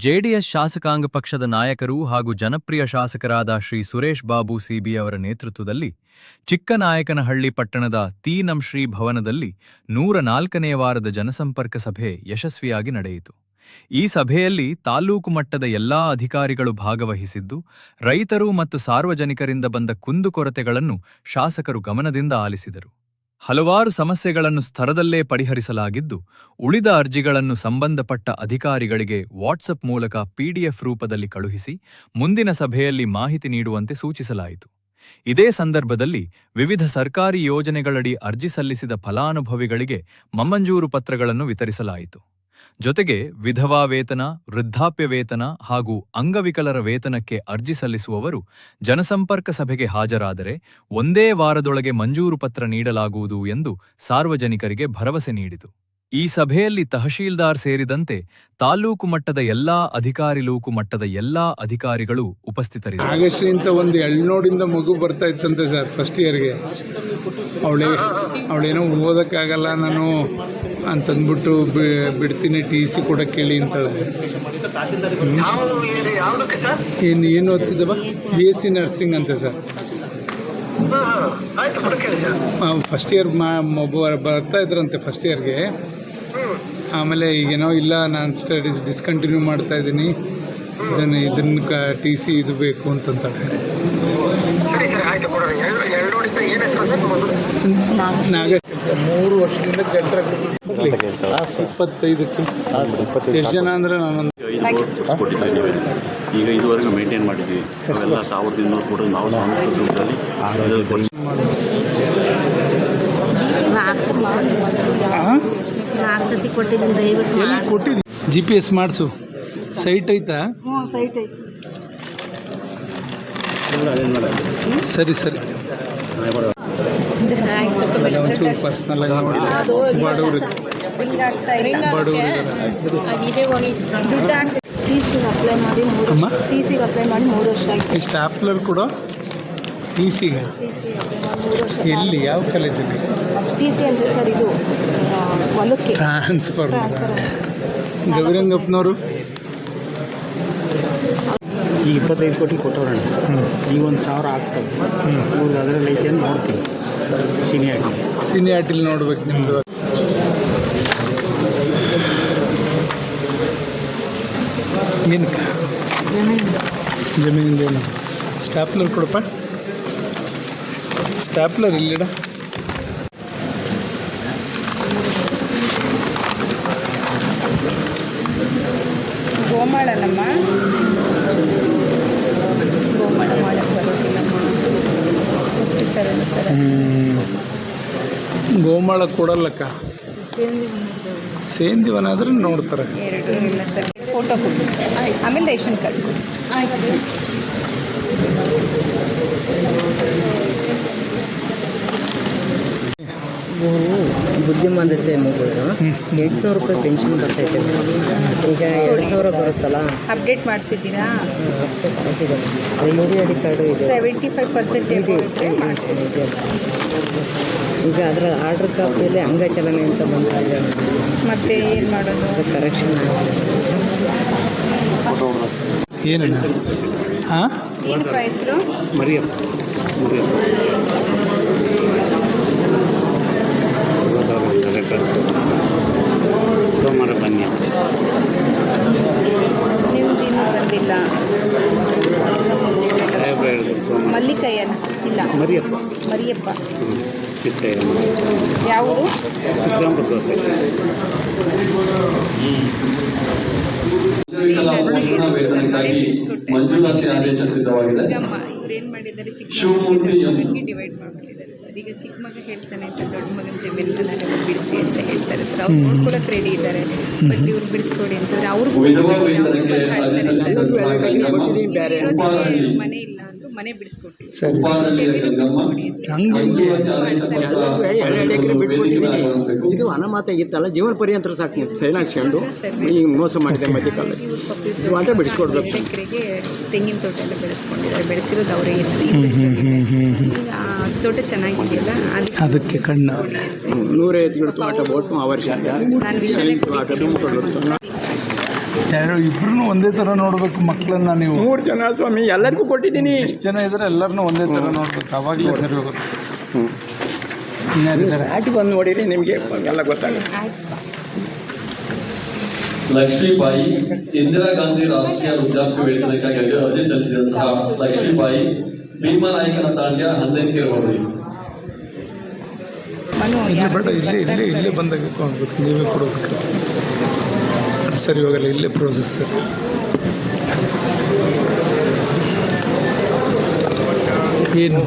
JDS ಶಾಸಕಾಂಗ ಪಕ್ಷದ ನಾಯಕರು ಹಾಗೂ ಜನಪ್ರಿಯ ಶಾಸಕರಾದ ಶ್ರೀ ಸುರೇಶ್ ಬಾಬು ಸಿಬಿ ಅವರ ನೇತೃತ್ವದಲ್ಲಿ ಚಿಕ್ಕನಾಯಕನಹಳ್ಳಿ ಪಟ್ಟಣದ ತೀನಂಶ್ರೀ ಭವನದಲ್ಲಿ 104ನೇ ವಾರದ ಜನಸಂಪರ್ಕ ಸಭೆ ಯಶಸ್ವಿಯಾಗಿ ನಡೆಯಿತು. ಈ ಸಭೆಯಲ್ಲಿ ತಾಲೂಕು ಮಟ್ಟದ ಎಲ್ಲಾ ಅಧಿಕಾರಿಗಳು ಭಾಗವಹಿಸಿದ್ದು, ರೈತರು ಮತ್ತು ಸಾರ್ವಜನಿಕರಿಂದ ಬಂದ ಕುಂದುಕೊರತೆಗಳನ್ನು ಶಾಸಕರು ಗಮನದಿಂದ ಆಲಿಸಿದರು. ಹಲವಾರು ಸಮಸ್ಯೆಗಳನ್ನು ಸ್ಥಳದಲ್ಲೇ ಪರಿಹರಿಸಲಾಗಿದ್ದು, ಉಳಿದ ಅರ್ಜಿಗಳನ್ನು ಸಂಬಂಧಪಟ್ಟ ಅಧಿಕಾರಿಗಳಿಗೆ ವಾಟ್ಸಪ್ ಮೂಲಕ PDF ರೂಪದಲ್ಲಿ ಕಳುಹಿಸಿ ಮುಂದಿನ ಸಭೆಯಲ್ಲಿ ಮಾಹಿತಿ ನೀಡುವಂತೆ ಸೂಚಿಸಲಾಯಿತು. ಇದೇ ಸಂದರ್ಭದಲ್ಲಿ ವಿವಿಧ ಸರ್ಕಾರಿ ಯೋಜನೆಗಳಡಿ ಅರ್ಜಿ ಸಲ್ಲಿಸಿದ ಫಲಾನುಭವಿಗಳಿಗೆ ಮಂಜೂರು ಪತ್ರಗಳನ್ನು ವಿತರಿಸಲಾಯಿತು. ಜೊತೆಗೆ ವಿಧವಾ ವೇತನ, ವೃದ್ಧಾಪ್ಯ ವೇತನ ಹಾಗೂ ಅಂಗವಿಕಲರ ವೇತನಕ್ಕೆ ಅರ್ಜಿ ಸಲ್ಲಿಸುವವರು ಜನಸಂಪರ್ಕ ಸಭೆಗೆ ಹಾಜರಾದರೆ ಒಂದೇ ವಾರದೊಳಗೆ ಮಂಜೂರು ಪತ್ರ ನೀಡಲಾಗುವುದು ಎಂದು ಸಾರ್ವಜನಿಕರಿಗೆ ಭರವಸೆ ನೀಡಿತು. ಈ ಸಭೆಯಲ್ಲಿ ತಹಶೀಲ್ದಾರ್ ಸೇರಿದಂತೆ ತಾಲೂಕು ಮಟ್ಟದ ಎಲ್ಲಾ ಲೂಕು ಮಟ್ಟದ ಎಲ್ಲಾ ಅಧಿಕಾರಿಗಳು ಉಪಸ್ಥಿತರಿದ್ದರು. ನಾಗಶ್ರೀ ಒಂದು ಎಳ್ನೋಡಿಂದ ಮಗು ಬರ್ತಾ ಇತ್ತಂತೆ ಸರ್, ಫಸ್ಟ್ ಇಯರ್ಗೆ. ಅವಳೇನೋ ಓದಕ್ಕಾಗಲ್ಲ ನಾನು ಅಂತಂದ್ಬಿಟ್ಟು ಬಿಡ್ತೀನಿ, TC ಕೊಡಕ್ಕೆ ಹೇಳಿ ಅಂತಾಳೆ. ಏನು ಓದ್ತಿದ್ದವ? BSc ನರ್ಸಿಂಗ್ ಅಂತೆ ಸರ್. ಫಸ್ಟ್ ಇಯರ್ ಬರ್ತಾ ಇದ್ರಂತೆ ಫಸ್ಟ್ ಇಯರ್ಗೆ. ಆಮೇಲೆ ಈಗೇನೋ ಇಲ್ಲ, ನಾನು ಸ್ಟಡೀಸ್ ಡಿಸ್ಕಂಟಿನ್ಯೂ ಮಾಡ್ತಾ ಇದ್ದೀನಿ, ಇದನ್ನು TC ಇದು ಬೇಕು ಅಂತಂತಾಳೆ. ನಾಗ 3 ವರ್ಷದಿಂದ ಕಾಂಟ್ರಾಕ್ಟ್ 25ಕ್ಕೆ ಎಷ್ಟು ಜನ ಅಂದರೆ ನಾನೊಂದು ಕೊಟ್ಟಿದ್ದೀವಿ. ಈಗ ಇದುವರೆಗೂ ಮೇಂಟೈನ್ ಮಾಡಿದ್ವಿ. ಅವೆಲ್ಲ 1200 ಕೂಡ ನಾವು ಕೊಟ್ಟಿದ್ವಿ. GPS ಮಾಡಿಸು. ಸೈಟ್ ಐತಾ? ಸರಿ ಒಂಚೂರು ಪರ್ಸ್ನಲ್ ಆಗಿ ನೋಡಿ. ಬಡವರು ಸ್ಟಾಪ್ಲರ್ ಕೂಡ TCಗೆ ಎಲ್ಲಿ, ಯಾವ ಕಾಲೇಜಲ್ಲಿ? TC ಅಂದರೆ ಸರ್ ಇದು ಹೊಲಕ್ಕೆ ಟ್ರಾನ್ಸ್ಫರ್. ಗೌರಂಗಪ್ಪನವರು ಈಗ 25 ಕೋಟಿ ಕೊಟ್ಟವ್ರಣ್ಣ. ಈಗ 1,000 ಆಗ್ತದೆ. ಅವ್ರದ್ದು ಅದರಲ್ಲಿ ಐತೆ ಅಂತ ನೋಡ್ತೀವಿ ಸರ್. ಸೀನಿಯಾಟಿಲಿ ನೋಡ್ಬೇಕು ನಿಮ್ಮದು. ಏನಕ್ಕ ಜಮೀನಿಂದ ಏನು? ಸ್ಟಾಪ್ಲರ್ ಕೊಡಪ್ಪ. ಸ್ಟಾಪ್ಲರ್ ಇಲ್ಲಿಡ. ಗೋಮಾಳನಮ್ಮ, ಗೋಮಾಳ ಮಾಡಕ್ಕೆ ಬರೋದಿಲ್ಲಮ್ಮ. 57 ಸರ್. ಗೋಮಾಳ ಕೊಡಲ್ಲಕ್ಕ. ಸೇಂದಿವನ ಆದ್ರೆ ನೋಡ್ತಾರೆ. 2 ಇಲ್ಲ ಸರ್. ಫೋಟೋ ಕೊಟ್ಟು ಆಮೇಲೆ ರೇಷನ್ ಕಾರ್ಡ್ ಕೊಡಿ. ಆಯ್ತು. ಬುದ್ಧಿಮಾಂದ್ಯತೆ ಮಗು 800 ರೂಪಾಯಿ ಪೆನ್ಷನ್ ಬರ್ತೈತೆ. ಈಗ 2,000 ಬರುತ್ತಲ್ಲ, ಅಪ್ಡೇಟ್ ಮಾಡಿಸಿದ್ದೀರಾ? ಐಡಿ ಕಾರ್ಡು ಇದೆ. 75% ಈಗ ಅದರ ಆರ್ಡ್ರ್ ಕಾಪಿಯಲ್ಲಿ ಅಂಗಚಲನೆ ಅಂತ ಬಂದಿದೆ. ಮತ್ತೆ ಏನು ಮಾಡೋದು? ಕರೆಕ್ಷನ್ ಏನಣ್ಣ? ಹಾಂ, ಏನಪ್ಪ ಹೆಸರು? ಮರಿಯಪ್ಪ. ಸೋಮವಾರ ಬನ್ನಿ. ನಿಮ್ದು ಇನ್ನೂ ಬಂದಿಲ್ಲ. ಮಲ್ಲಿಕಯ್ಯನ ಇಲ್ಲ, ಮರಿಯಪ್ಪ. ಯಾವ ಊರು? ಚಿಕ್ಕಬಳ್ಳಾಪುರ ದೋಸೆ. ಮಂಜೂರಾತಿ ಆದೇಶ ಸಿದ್ಧವಾಗಿದೆ. ಇವ್ರೇನು ಮಾಡಿದ್ದಾರೆ, ಚಿಕ್ಕ ಡಿವೈಡ್ ಮಾಡಿಬಿಟ್ಟಿದ್ದಾರೆ ಸರ್. ಈಗ ಚಿಕ್ಕ ಮಗ ಹೇಳ್ತಾನೆ ಅಂತ ದೊಡ್ಡ ಮಗನ ಜಮೀನೆಲ್ಲ ನನಗೆ ಬಿಡಿಸಿ ಅಂತ ಹೇಳ್ತಾರೆ ಸರ್. ಅವ್ರು ನೋಡ್ಕೊಳಕ್ಕೆ ರೆಡಿ ಇದ್ದಾರೆ, ಬಟ್ ಇವ್ರು ಬಿಡಿಸ್ಕೊಡಿ ಅಂತಂದ್ರೆ ಅವ್ರಿಗೂ ಮನೆ ಇಲ್ಲ ಅಂದ್ರು ಮನೆ ಬಿಡಿಸ್ಕೊಟ್ಟಿವಿ. ಇದು ಅನಾಮತಾಗಿತ್ತಲ್ಲ, ಜೀವನ ಪರ್ಯಂತರ ಸಾಕು ಸೈನ್ ಹಾಕ್ಸ್ಕೊಂಡು ಈಗ ಮೋಸ ಮಾಡಿದೆ ಮಧ್ಯಕಾಲ. ಇದು ಬಿಡಿಸ್ಕೊಡ್ಬೇಕು. ಎಕರೆಗೆ ತೆಂಗಿನ ತೋಟ ಎಲ್ಲ ಬೆಳೆಸ್ಕೊಂಡಿದ್ದಾರೆ. ಬೆಳೆಸಿರೋದು ಅವರ ಹೆಸರು. ಈಗ ತೋಟ ಚೆನ್ನಾಗಿದೆಯಲ್ಲ, ಅದಕ್ಕೆ ಕಣ್ಣ 150 ತೋಟ ಬೋಟ್ ವರ್ಷ ನಾನು ವಿಷಯ ಯಾರು ಇಬ್ರು ಒಂದೇ ಥರ ನೋಡಬೇಕು ಮಕ್ಕಳನ್ನ ನೀವು. 3 ಜನ ಸ್ವಾಮಿ, ಎಲ್ಲರಿಗೂ ಕೊಟ್ಟಿದ್ದೀನಿ. ಎಷ್ಟು ಜನ ಇದ್ದಾರೆ ಎಲ್ಲರನ್ನೂ ಒಂದೇ ಥರ ನೋಡ್ಬೇಕು, ಅವಾಗಲೇ ಸರಿ ಹೋಗುತ್ತೆ. ಇನ್ಯಾರಿದ್ದಾರೆ? ಆಟಿ ಬಂದು ನೋಡಿರಿ, ನಿಮಗೆ ಎಲ್ಲ ಗೊತ್ತಾಗುತ್ತೆ. ಆಯ್ತು. ಲಕ್ಷ್ಮೀಬಾಯಿ ಇಂದಿರಾ ಗಾಂಧಿ ರಾಷ್ಟ್ರೀಯ ವೃದ್ಧಾಪ್ಯ ವೇತನಕ್ಕಾಗಿ ಅರ್ಜಿ ಸಲ್ಲಿಸಿದಂತಹ ಲಕ್ಷ್ಮೀಬಾಯಿ ಭೀಮನಾಯಕನ ತಾಂಡ್ಯ ಹಂದನಿಕೆ ಹೋಗಿ ಮನು ಇಲ್ಲಿ ಬೇಡ, ಇಲ್ಲೇ ಬಂದಾಗ ಹೋಗ್ಬೇಕು, ನೀವೇ ಕೊಡಬೇಕು. ಅದು ಸರಿ ಹೋಗಲ್ಲ, ಇಲ್ಲೇ ಪ್ರೋಸೆಸ್ ಸರಿ. ಏನು